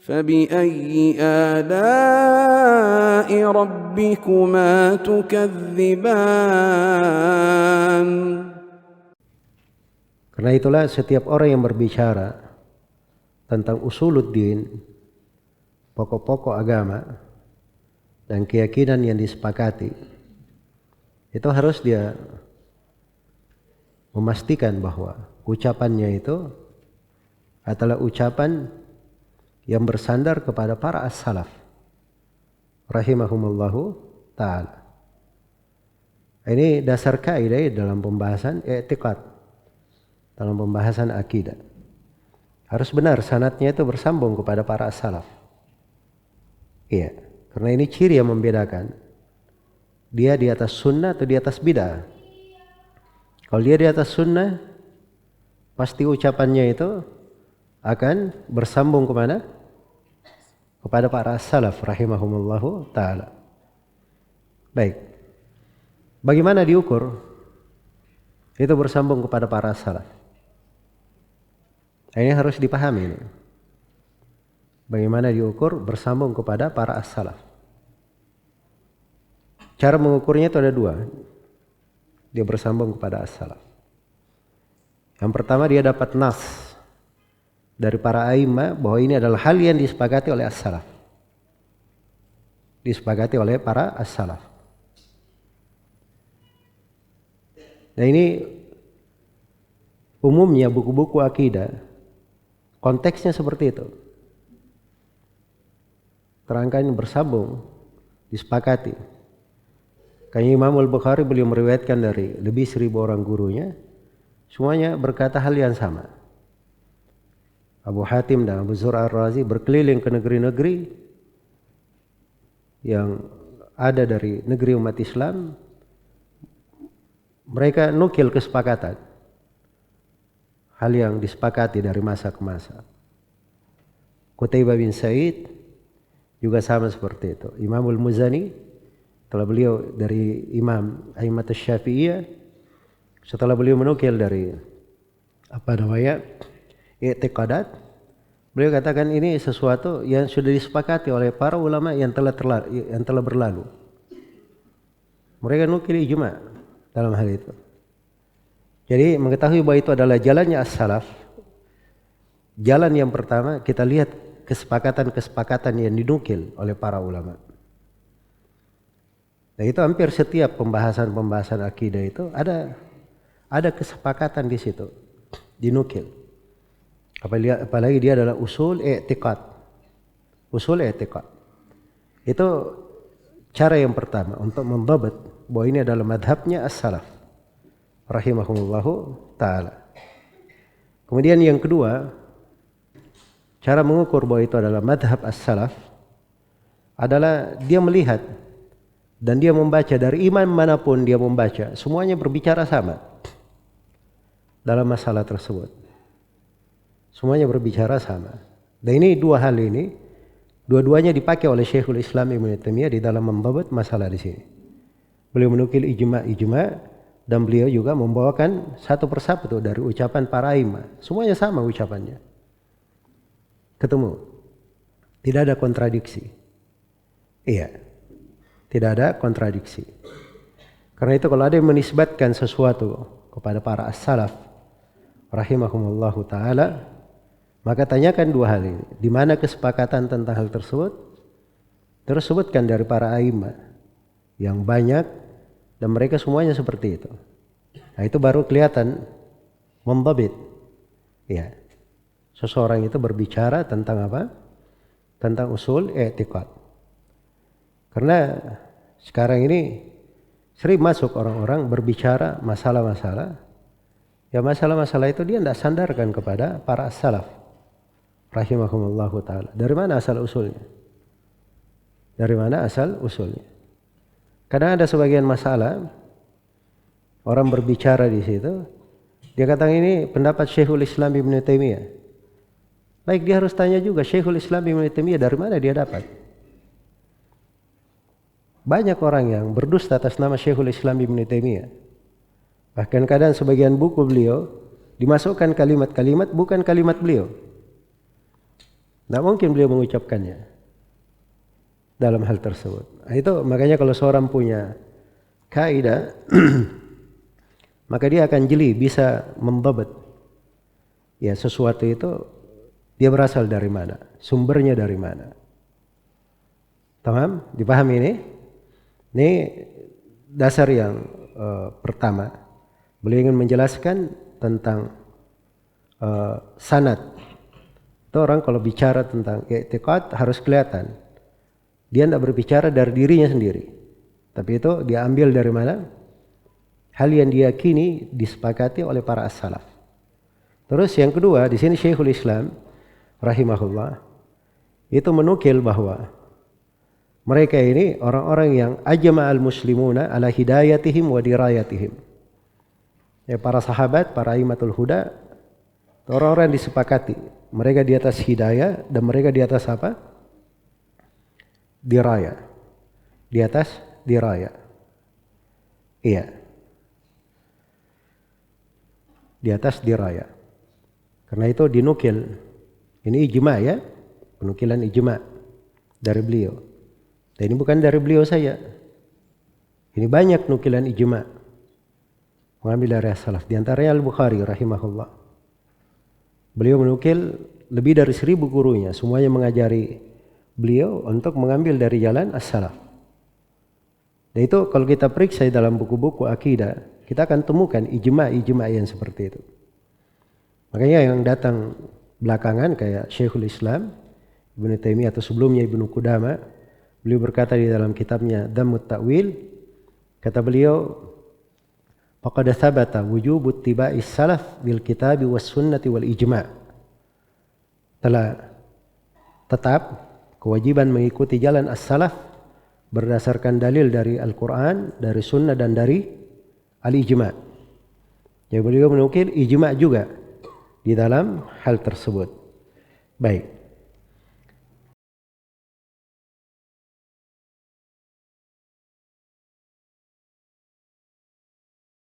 فبأي آلاء ربكما تكذبان. Karena itulah setiap orang yang berbicara tentang usuluddin, pokok-pokok agama dan keyakinan yang disepakati, itu harus dia memastikan bahwa ucapannya itu adalah ucapan yang bersandar kepada para as-salaf rahimahumullahu ta'ala. Ini dasar kaidah dalam pembahasan i'tiqad, dalam pembahasan akidah. Harus benar sanadnya itu bersambung kepada para as-salaf. Iya, karena ini ciri yang membedakan dia di atas sunnah atau di atas bid'ah. Kalau dia di atas sunnah, pasti ucapannya itu akan bersambung kemana? Kepada para salaf rahimahumullahu ta'ala. Baik. Bagaimana diukur? Itu bersambung kepada para salaf. Ini harus dipahami ini. Bagaimana diukur bersambung kepada para as-salaf. Cara mengukurnya itu ada dua. Dia bersambung kepada as-salaf. Yang pertama, dia dapat nas dari para a'immah bahwa ini adalah hal yang disepakati oleh as-salaf. Disepakati oleh para as-salaf. Nah, ini umumnya buku-buku akidah konteksnya seperti itu. Terangkan bersambung, disepakati. Kayak Imam Al-Bukhari beliau meriwayatkan dari lebih 1000 orang gurunya, semuanya berkata hal yang sama. Abu Hatim dan Abu Zur'ah Ar-Razi berkeliling ke negeri-negeri yang ada dari negeri umat Islam. Mereka nukil kesepakatan, hal yang disepakati dari masa ke masa. Qutaibah bin Sa'id juga sama seperti itu. Imamul Muzani, setelah beliau dari Imam A'immat Syafi'iyah, setelah beliau menukil dari i'tiqadat, beliau katakan ini sesuatu yang sudah disepakati oleh para ulama yang telah berlalu. Mereka nukil ijma' dalam hal itu. Jadi mengetahui bahwa itu adalah jalannya as-salaf. Jalan yang pertama, kita lihat kesepakatan-kesepakatan yang dinukil oleh para ulama. Nah, itu hampir setiap pembahasan akidah itu ada kesepakatan di situ, dinukil. Apalagi dia adalah usul i'tiqad. Usul i'tiqad. Itu cara yang pertama untuk mendhabat bahwa ini adalah madhabnya as-salaf rahimahumullahu ta'ala. Kemudian yang kedua, cara mengukur bahwa itu adalah madhab as-salaf adalah dia melihat dan dia membaca dari imam manapun dia membaca, semuanya berbicara sama dalam masalah tersebut. Semuanya berbicara sama. Dan ini dua hal ini, dua-duanya dipakai oleh Syekhul Islam Ibnu Taimiyah di dalam membabat masalah di sini. Beliau menukil ijma' dan beliau juga membawakan satu persatu dari ucapan para imam. Semuanya sama ucapannya. Ketemu. Tidak ada kontradiksi. Iya. Tidak ada kontradiksi. Karena itu kalau ada yang menisbatkan sesuatu kepada para as-salaf rahimahumullahu ta'ala, maka tanyakan dua hal ini. Di mana kesepakatan tentang hal tersebut? Terus sebutkan dari para a'immah yang banyak dan mereka semuanya seperti itu. Nah, itu baru kelihatan mendhabit. Ya. Seseorang itu berbicara tentang apa? Tentang usul i'tiqad. Karena sekarang ini sering masuk orang-orang berbicara masalah-masalah. Ya, masalah-masalah itu dia tidak sandarkan kepada para as-salaf rahimahumullahu ta'ala. Dari mana asal usulnya? Dari mana asal usulnya? Kadang ada sebagian masalah orang berbicara di situ, dia katakan ini pendapat Syekhul Islam Ibnu Taimiyah. Baik, dia harus tanya juga Syekhul Islam Ibnu Taimiyah dari mana dia dapat. Banyak orang yang berdusta atas nama Syekhul Islam Ibnu Taimiyah. Bahkan kadang sebagian buku beliau dimasukkan kalimat-kalimat bukan kalimat beliau. Tidak mungkin beliau mengucapkannya dalam hal tersebut. Nah, itu makanya kalau seorang punya kaidah maka dia akan jeli, bisa membabat ya sesuatu itu dia berasal dari mana, sumbernya dari mana. Paham? Dipahami ini? Ini dasar yang pertama. Beliau ingin menjelaskan tentang sanad. Itu orang kalau bicara tentang i'tiqad harus kelihatan. Dia tidak berbicara dari dirinya sendiri. Tapi itu dia ambil dari mana? Hal yang diyakini disepakati oleh para as-salaf. Terus yang kedua, di sini Syekhul Islam rahimahullah itu menukil bahwa mereka ini orang-orang yang ajma'al muslimuna ala hidayatihim wa dirayatihim. Ya, para sahabat, para aimatul huda, orang-orang yang disepakati. Mereka di atas hidayah dan mereka di atas apa? Diraya. Di atas diraya. Iya. Di atas diraya. Karena itu dinukil. Ini ijma ya. Penukilan ijma dari beliau. Dan ini bukan dari beliau saja. Ini banyak nukilan ijma. Mengambil dari as-salaf. Di antaranya Al-Bukhari rahimahullah. Beliau menukil lebih dari 1000 gurunya. Semuanya mengajari beliau untuk mengambil dari jalan as-salaf. Dan itu kalau kita periksa dalam buku-buku akidah, kita akan temukan ijma' yang seperti itu. Makanya yang datang belakangan kayak Syekhul Islam, Ibnu Taimiyah atau sebelumnya Ibnu Qudamah, beliau berkata di dalam kitabnya Dhammut Ta'wil, kata beliau, faqad thabata wujubu ittiba'is salaf bil kitabi was sunnati wal ijma'. Telah tetap kewajiban mengikuti jalan as-salaf berdasarkan dalil dari Al-Quran, dari sunnah dan dari al-ijma'. Jadi beliau menukil ijma' juga di dalam hal tersebut. Baik.